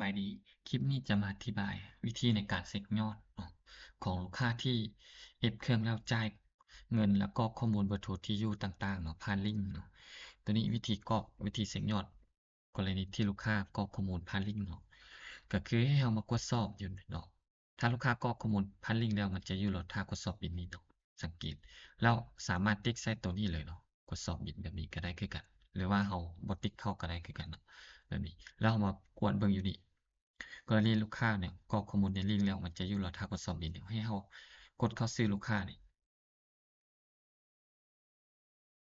บายดีคลิปนี้จะมาอธิบายวิธีในการเช็กยอดเนาะของลูกค้าที่เอฟเครื่องแล้วจ่ายเงินแล้วกรอกข้อมูลเบอร์โทรที่อยู่ต่างๆเนาะผ่านลิงก์เนาะตัวนี้วิธีกรอกวิธีเช็กยอดกรณีที่ลูกค้ากรอกข้อมูลผ่านลิงก์เนาะก็คือให้เรามากดสอบอยู่เนาะถ้าลูกค้ากรอกข้อมูลผ่านลิงก์แล้วมันจะอยู่รอท่ากดสอบบิตนี้เนาะสังเกตแล้วสามารถติ๊กใส่ตัวนี้เลยเนาะกดสอบบิตแบบนี้ก็ได้คือกันหรือว่าเราบ่ติ๊กเข้าก็ได้คือกันเนาะแบบนี้แล้วเรามากวดเบิ่งอยู่นี่ กรณีลูกค้าเนี่ยกรอกข้อมูลในลิงก์แล้วมันจะอยู่รอท่ากด submit เนี่ยให้เรากดเข้าชื่อลูกค้านี่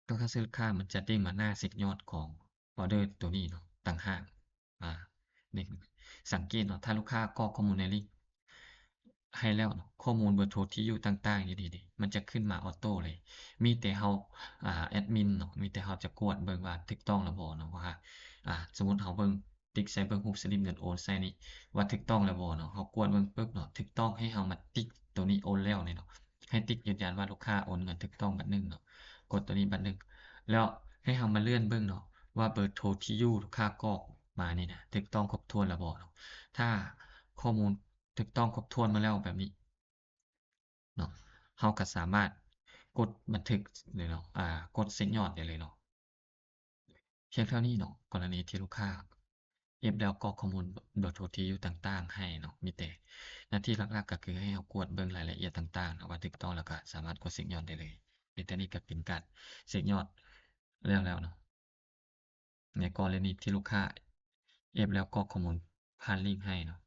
กดเข้าชื่อลูกค้ามันจะเด้งมาหน้าเช็กยอดของออร์เดอร์ตัวนี้เนาะต่างหากอ่านี่สังเกตเนาะถ้าลูกค้ากรอกข้อมูลในลิงก์ให้แล้วเนาะข้อมูลเบอร์โทรที่อยู่ต่างๆอยู่นี่ๆมันจะขึ้นมาออโตเลยมีแต่เราแอดมินเนาะมีแต่เราจะกวดเบิ่งว่าถูกต้องแล้วบ่เนาะว่าสมมุติเราเบิ่งติ๊กใส่เบิ่งรูปสลิปเงินโอนใส่นี่ ว่าถูกต้องแล้วบ่เนาะเรากดเบิ่งปึ๊บเนาะถูกต้องให้เรามาติ๊กตัวนี้โอนแล้วนี่เนาะให้ติ๊กยืนยันว่าลูกค้าโอนเงินถูกต้องบัดหนึ่งเนาะกดตัวนี้บัดหนึ่งแล้วให้เรามาเลื่อนเบิ่งเนาะว่าเบอร์โทรที่อยู่ลูกค้ากรอกมานี่นะถูกต้องครบถ้วนแล้วบ่เนาะถ้าข้อมูลถูกต้องครบถ้วนมาแล้วแบบนี้เนาะเราก็สามารถกดบันทึกเลยเนาะกดเช็กยอดได้เลยเนาะ เพียงเท่านี้เนาะกรณีที่ลูกค้าเอฟแล้วกรอกข้อมูลเบอร์โทรที่อยู่ต่างๆให้เนาะมีแต่หน้าที่หลักๆก็คือให้เรากวดเบิ่งรายละเอียดต่างๆเนาะว่าถูกต้องแล้วก็สามารถกดเช็กยอดได้เลยแต่นี้ก็เป็นการเช็กยอดแล้วเนาะในกรณีที่ลูกค้าเอฟแล้วกรอกข้อมูลผ่านลิงก์ให้เนาะ